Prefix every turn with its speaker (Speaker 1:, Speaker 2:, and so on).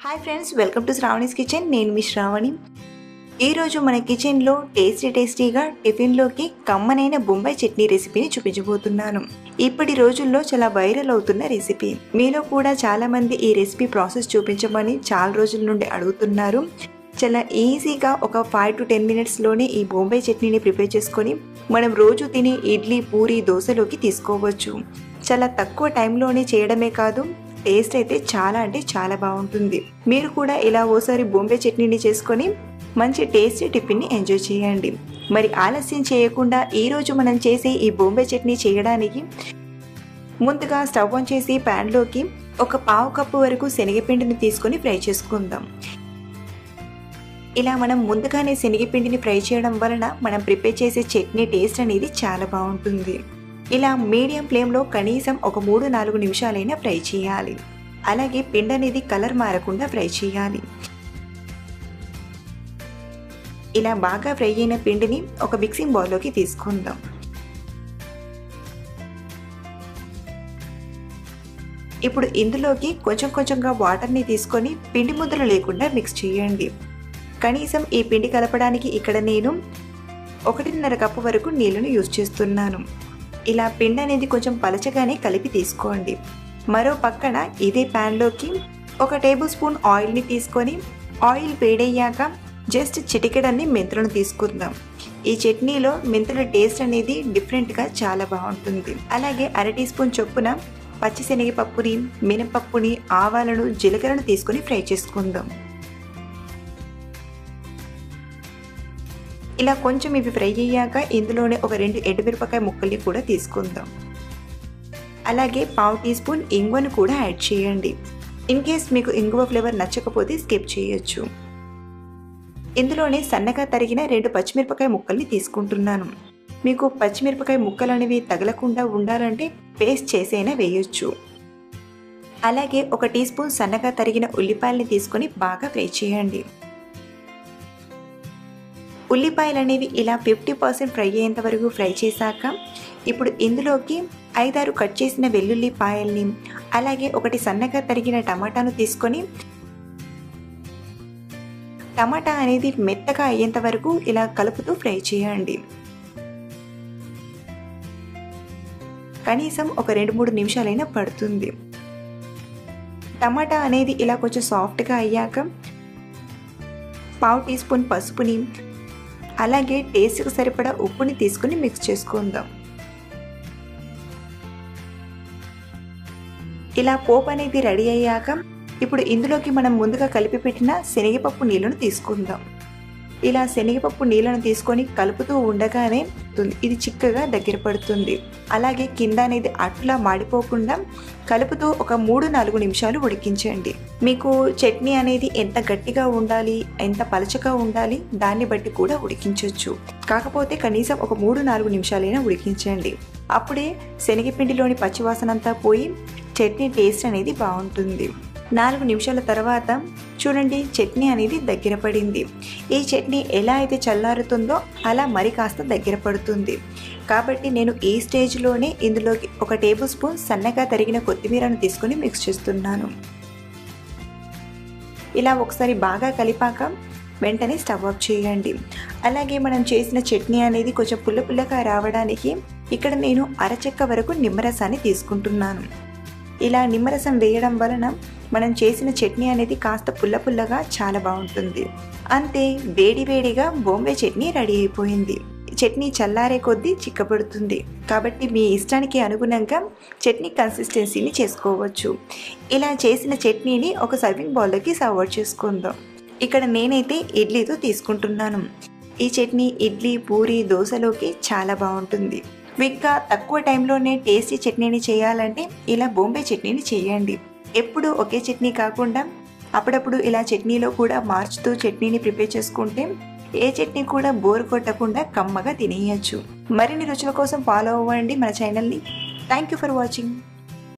Speaker 1: Hi friends, welcome to Sravani's kitchen. నేను మీ శ్రావణి. ఈరోజు మన కిచెన్లో టేస్టీగా టిఫిన్లోకి కమ్మనైన బొంబాయి చట్నీ రెసిపీని చూపించబోతున్నాను. ఇప్పటి రోజుల్లో చాలా వైరల్ అవుతున్న రెసిపీ. మీలో కూడా చాలామంది ఈ రెసిపీ ప్రాసెస్ చూపించమని చాలా రోజుల నుండి అడుగుతున్నారు. చాలా ఈజీగా ఒక 5 to 10 మినిట్స్లోనే ఈ బొంబాయి చట్నీని ప్రిపేర్ చేసుకొని మనం రోజు తినే ఇడ్లీ, పూరి, దోశలోకి తీసుకోవచ్చు. చాలా తక్కువ టైంలోనే చేయడమే కాదు, టేస్ట్ అయితే చాలా అంటే చాలా బాగుంటుంది. మీరు కూడా ఇలా ఓసారి బొంబాయి చట్నీని చేసుకొని మంచి టేస్టీ టిఫిన్ని ఎంజాయ్ చేయండి. మరి ఆలస్యం చేయకుండా ఈరోజు మనం చేసే ఈ బొంబాయి చట్నీ చేయడానికి ముందుగా స్టవ్ ఆన్ చేసి ప్యాన్లోకి ఒక 1/2 కప్పు వరకు శనగపిండిని తీసుకొని ఫ్రై చేసుకుందాం. ఇలా మనం ముందుగానే శనగపిండిని ఫ్రై చేయడం వలన మనం ప్రిపేర్ చేసే చట్నీ టేస్ట్ అనేది చాలా బాగుంటుంది. ఇలా మీడియం ఫ్లేమ్లో కనీసం ఒక 3-4 నిమిషాలైనా ఫ్రై చేయాలి. అలాగే పిండి అనేది కలర్ మారకుండా ఫ్రై చేయాలి. ఇలా బాగా ఫ్రై అయిన పిండిని ఒక మిక్సింగ్ బౌల్లోకి తీసుకుందాం. ఇప్పుడు ఇందులోకి కొంచెంగా వాటర్ని తీసుకొని పిండి ముద్దలు లేకుండా మిక్స్ చేయండి. కనీసం ఈ పిండి కలపడానికి ఇక్కడ నేను 1.5 కప్పు వరకు నీళ్ళను యూజ్ చేస్తున్నాను. ఇలా పిండి అనేది కొంచెం పలచగానే కలిపి తీసుకోండి. మరో పక్కన ఇదే ప్యాన్లోకి 1 టేబుల్ స్పూన్ ఆయిల్ని తీసుకొని ఆయిల్ వేడయ్యాక జస్ట్ చిటికెడన్ని మెంతులను తీసుకుందాం. ఈ చట్నీలో మెంతుల టేస్ట్ అనేది డిఫరెంట్గా చాలా బాగుంటుంది. అలాగే 1/2 టీ స్పూన్ చొప్పున పచ్చిశనగపప్పుని, మినపప్పుని, ఆవాలను, జీలకర్రను తీసుకొని ఫ్రై చేసుకుందాం. ఇలా కొంచెం ఇవి ఫ్రై అయ్యాక ఇందులోనే ఒక 2 ఎండుమిరపకాయ ముక్కల్ని కూడా తీసుకుందాం. అలాగే 1/2 టీ స్పూన్ ఇంగువను కూడా యాడ్ చేయండి. ఇన్ కేస్ మీకు ఇంగువ ఫ్లేవర్ నచ్చకపోతే స్కిప్ చేయొచ్చు. ఇందులోనే సన్నగా తరిగిన 2 పచ్చిమిరపకాయ ముక్కల్ని తీసుకుంటున్నాను. మీకు పచ్చిమిరపకాయ ముక్కలు అనేవి తగలకుండా ఉండాలంటే పేస్ట్ చేసైనా వేయొచ్చు. అలాగే 1 టీ స్పూన్ సన్నగా తరిగిన ఉల్లిపాయల్ని తీసుకొని బాగా ఫ్రై చేయండి. ఉల్లిపాయలు అనేవి ఇలా 50% ఫ్రై అయ్యేంత వరకు ఫ్రై చేశాక ఇప్పుడు ఇందులోకి 5-6 కట్ చేసిన వెల్లుల్లిపాయల్ని, అలాగే 1 సన్నగా తరిగిన టమాటాను తీసుకొని టమాటా అనేది మెత్తగా అయ్యేంత వరకు ఇలా కలుపుతూ ఫ్రై చేయండి. కనీసం ఒక 2-3 నిమిషాలైనా పడుతుంది. టమాటా అనేది ఇలా కొంచెం సాఫ్ట్గా అయ్యాక 1/2 టీ స్పూన్ పసుపుని, అలాగే టేస్ట్కి సరిపడా ఉప్పుని తీసుకుని మిక్స్ చేసుకుందాం. ఇలా పోపు అనేది రెడీ అయ్యాక ఇప్పుడు ఇందులోకి మనం ముందుగా కలిపి పెట్టిన శనగపప్పు నీళ్ళను తీసుకుందాం. ఇలా శనగపప్పు నీళ్ళను తీసుకొని కలుపుతూ ఉండగానే ఇది చిక్కగా దగ్గర పడుతుంది. అలాగే కింద అనేది అట్లా మాడిపోకుండా కలుపుతూ ఒక 3-4 నిమిషాలు ఉడికించండి. మీకు చట్నీ అనేది ఎంత గట్టిగా ఉండాలి, ఎంత పలచగా ఉండాలి దాన్ని బట్టి కూడా ఉడికించవచ్చు. కాకపోతే కనీసం ఒక 3-4 నిమిషాలైనా ఉడికించండి. అప్పుడే శనగపిండిలోని పచ్చివాసన అంతా పోయి చట్నీ టేస్ట్ అనేది బాగుంటుంది. 4 నిమిషాల తర్వాత చూడండి, చట్నీ అనేది దగ్గర పడింది. ఈ చట్నీ ఎలా అయితే చల్లారుతుందో అలా మరి కాస్త దగ్గర పడుతుంది. కాబట్టి నేను ఈ స్టేజ్లోనే ఇందులోకి 1 టేబుల్ స్పూన్ సన్నగా తరిగిన కొత్తిమీరను తీసుకొని మిక్స్ చేస్తున్నాను. ఇలా ఒకసారి బాగా కలిపాక వెంటనే స్టవ్ ఆఫ్ చేయండి. అలాగే మనం చేసిన చట్నీ అనేది కొంచెం పుల్లగా రావడానికి ఇక్కడ నేను 1/2 చెక్క వరకు నిమ్మరసాన్ని తీసుకుంటున్నాను. ఇలా నిమ్మరసం వేయడం వలన మనం చేసిన చట్నీ అనేది కాస్త పుల్లగా చాలా బాగుంటుంది. అంతే, వేడిగా బొంబాయి చట్నీ రెడీ అయిపోయింది. చట్నీ చల్లారే కొద్దీ చిక్కబడుతుంది. కాబట్టి మీ ఇష్టానికి అనుగుణంగా చట్నీ కన్సిస్టెన్సీని చేసుకోవచ్చు. ఇలా చేసిన చట్నీని ఒక సర్వింగ్ బౌల్లోకి సర్వ్ చేసుకుందాం. ఇక్కడ నేనైతే ఇడ్లీతో తీసుకుంటున్నాను. ఈ చట్నీ ఇడ్లీ, పూరి, దోశలోకి చాలా బాగుంటుంది. క్విక్గా తక్కువ టైంలోనే టేస్టీ చట్నీని చేయాలంటే ఇలా బొంబాయి చట్నీని చేయండి. ఎప్పుడు ఒకే చట్నీ కాకుండా అప్పుడప్పుడు ఇలా చట్నీలో కూడా మార్చుతూ చట్నీని ప్రిపేర్ చేసుకుంటే ఏ చట్నీ కూడా బోర్ కొట్టకుండా కమ్మగా తినేయచ్చు. మరిన్ని రుచుల కోసం ఫాలో అవ్వండి మన ఛానల్ని. Thank you for watching.